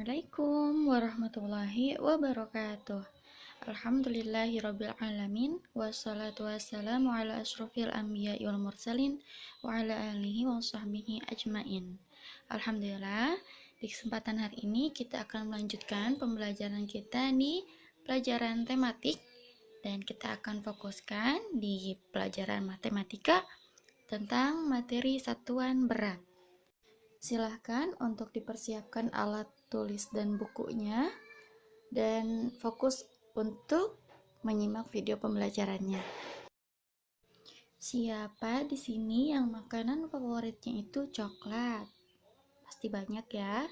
Assalamualaikum warahmatullahi wabarakatuh. Alhamdulillahirabbil alamin wassalatu wassalamu ala asyrofil anbiya'i wal mursalin wa ala alihi wa sahbihi ajmain. Alhamdulillah, di kesempatan hari ini kita akan melanjutkan pembelajaran kita di pelajaran tematik dan kita akan fokuskan di pelajaran matematika tentang materi satuan berat. Silahkan untuk dipersiapkan alat tulis dan bukunya dan fokus untuk menyimak video pembelajarannya. Siapa di sini yang makanan favoritnya itu coklat? Pasti banyak ya.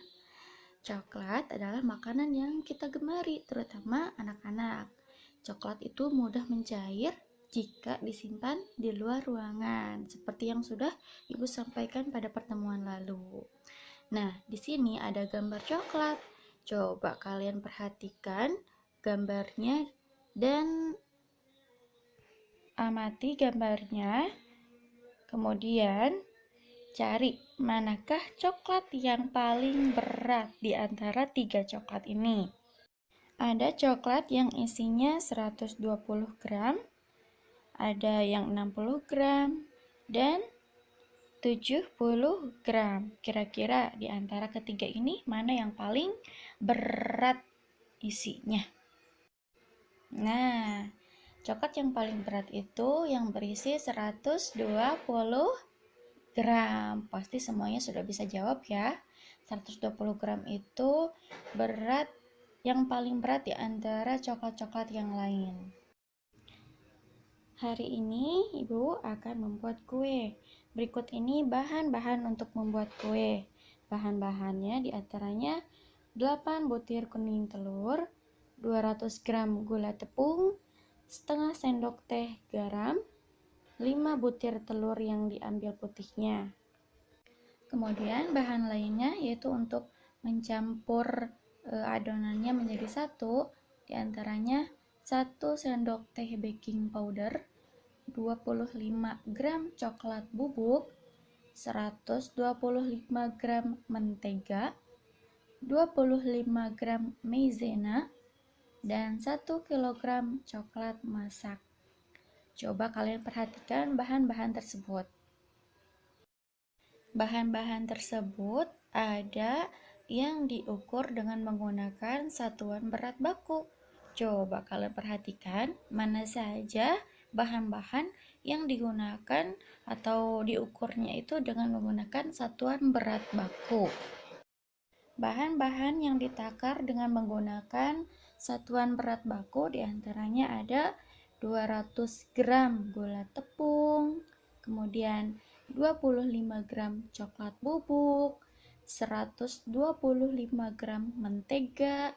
Coklat adalah makanan yang kita gemari, terutama anak-anak. Coklat itu mudah mencair jika disimpan di luar ruangan, seperti yang sudah Ibu sampaikan pada pertemuan lalu. Nah, di sini ada gambar coklat. Coba kalian perhatikan gambarnya dan amati gambarnya. Kemudian cari manakah coklat yang paling berat di antara 3 coklat ini. Ada coklat yang isinya 120 gram, ada yang 60 gram, dan 70 gram. Kira-kira di antara ketiga ini mana yang paling berat isinya? Nah, coklat yang paling berat itu yang berisi 120 gram. Pasti semuanya sudah bisa jawab ya. 120 gram itu berat yang paling berat di antara coklat-coklat yang lain. Hari ini Ibu akan membuat kue. Berikut ini bahan-bahan untuk membuat kue. Bahan-bahannya diantaranya 8 butir kuning telur, 200 gram gula tepung, setengah sendok teh garam, 5 butir telur yang diambil putihnya. Kemudian bahan lainnya yaitu untuk mencampur adonannya menjadi satu, diantaranya 1 sendok teh baking powder, 25 gram coklat bubuk, 125 gram mentega, 25 gram maizena, dan 1 kg coklat masak. Coba kalian perhatikan bahan-bahan tersebut. Bahan-bahan tersebut ada yang diukur dengan menggunakan satuan berat baku. Coba kalian perhatikan mana saja bahan-bahan yang digunakan atau diukurnya itu dengan menggunakan satuan berat baku. Bahan-bahan yang ditakar dengan menggunakan satuan berat baku diantaranya ada 200 gram gula tepung, kemudian 25 gram coklat bubuk, 125 gram mentega,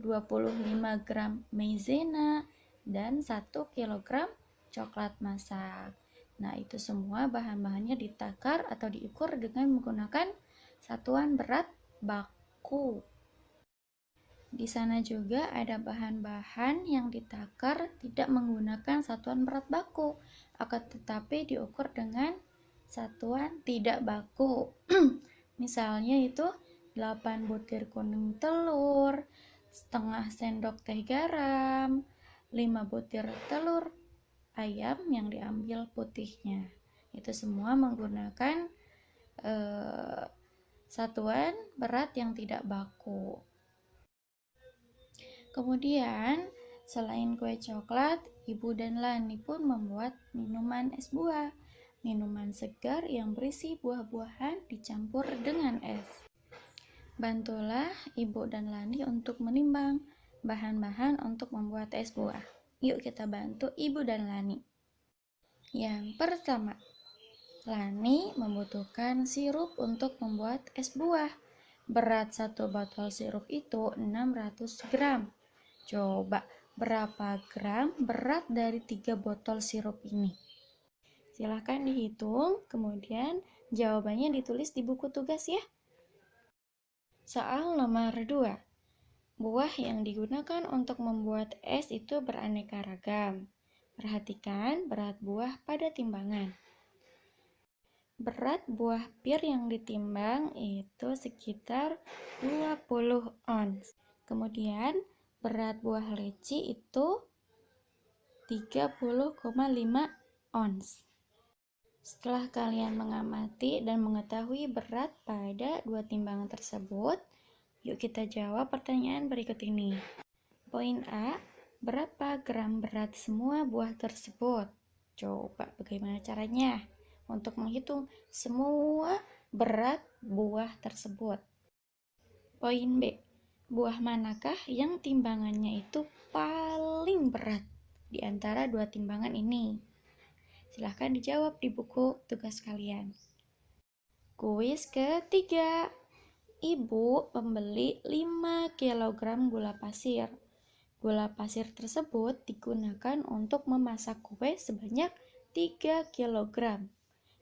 25 gram maizena, dan 1 kg coklat masak. Nah, itu semua bahan-bahannya ditakar atau diukur dengan menggunakan satuan berat baku. Di sana juga ada bahan-bahan yang ditakar tidak menggunakan satuan berat baku, akan tetapi diukur dengan satuan tidak baku. Misalnya itu 8 butir kuning telur, setengah sendok teh garam, 5 butir telur ayam yang diambil putihnya. Itu semua menggunakan satuan berat yang tidak baku. Kemudian, selain kue coklat, Ibu dan Lani pun membuat minuman es buah. Minuman segar yang berisi buah-buahan dicampur dengan es. Bantulah Ibu dan Lani untuk menimbang bahan-bahan untuk membuat es buah. Yuk kita bantu Ibu dan Lani. Yang pertama, Lani membutuhkan sirup untuk membuat es buah. Berat 1 botol sirup itu 600 gram. Coba berapa gram berat dari 3 botol sirup ini? Silahkan dihitung, kemudian jawabannya ditulis di buku tugas ya. Soal nomor 2. Buah yang digunakan untuk membuat es itu beraneka ragam. Perhatikan berat buah pada timbangan. Berat buah pir yang ditimbang itu sekitar 20 ons. Kemudian berat buah leci itu 30,5 ons. Setelah kalian mengamati dan mengetahui berat pada dua timbangan tersebut, yuk kita jawab pertanyaan berikut ini. Poin A, berapa gram berat semua buah tersebut? Coba bagaimana caranya untuk menghitung semua berat buah tersebut. Poin B, buah manakah yang timbangannya itu paling berat di antara dua timbangan ini? Silahkan dijawab di buku tugas kalian. Kuis ketiga. Ibu membeli 5 kg gula pasir. Gula pasir tersebut digunakan untuk memasak kue sebanyak 3 kg.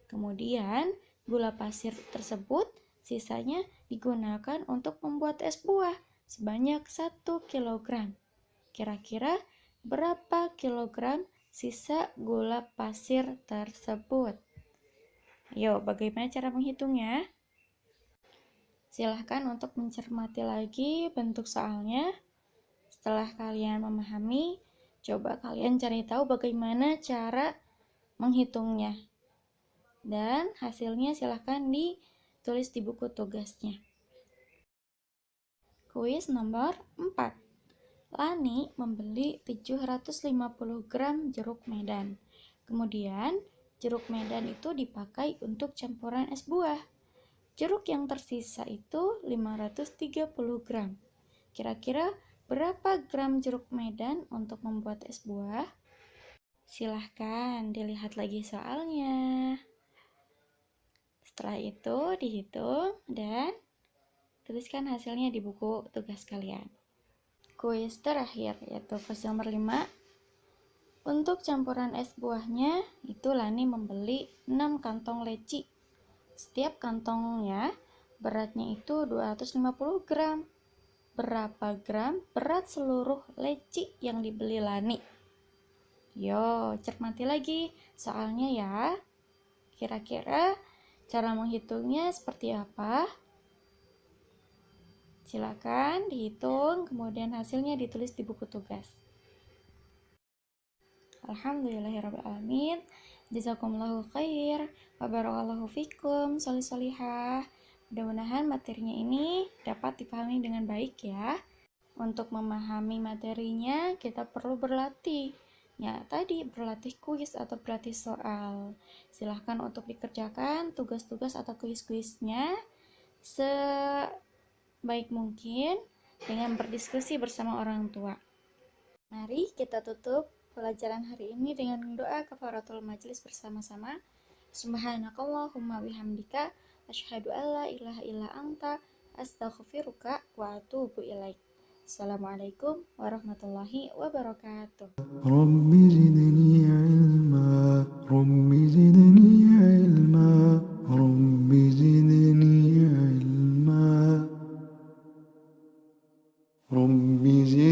Kemudian, gula pasir tersebut sisanya digunakan untuk membuat es buah sebanyak 1 kg. Kira-kira berapa kilogram sisa gula pasir tersebut? Yuk, bagaimana cara menghitungnya? Silahkan untuk mencermati lagi bentuk soalnya. Setelah kalian memahami, coba kalian cari tahu bagaimana cara menghitungnya. Dan hasilnya silahkan ditulis di buku tugasnya. Kuis nomor 4. Lani membeli 750 gram jeruk medan. Kemudian, jeruk medan itu dipakai untuk campuran es buah. Jeruk yang tersisa itu 530 gram. Kira-kira berapa gram jeruk medan untuk membuat es buah? Silahkan dilihat lagi soalnya. Setelah itu dihitung dan tuliskan hasilnya di buku tugas kalian. Kuis terakhir yaitu kuis nomor 5. Untuk campuran es buahnya itu Lani membeli 6 kantong leci. Setiap kantongnya beratnya itu 250 gram. Berapa gram berat seluruh leci yang dibeli Lani? Yo, cermati lagi soalnya ya. Kira-kira cara menghitungnya seperti apa? Silakan dihitung, kemudian hasilnya ditulis di buku tugas. Alhamdulillahirrahmanirrahim. Jazakumullahu khair. Wabarakallahu fikum. Solih-solihah. Mudah-mudahan materinya ini dapat dipahami dengan baik ya. Untuk memahami materinya, kita perlu berlatih. Ya, tadi berlatih kuis atau berlatih soal. Silahkan untuk dikerjakan tugas-tugas atau kuis-kuisnya sebaik mungkin dengan berdiskusi bersama orang tua. Mari kita tutup pelajaran hari ini dengan doa kafaratul majelis bersama-sama. Subhanakallahumma bihamdika asyhadu alla ilaha illa anta astaghfiruka wa atubu ilaik. Assalamualaikum warahmatullahi wabarakatuh. Rabbi zidni ilma, Rabbi zidni ilma, Rabbi zidni ilma, Rabbi zidni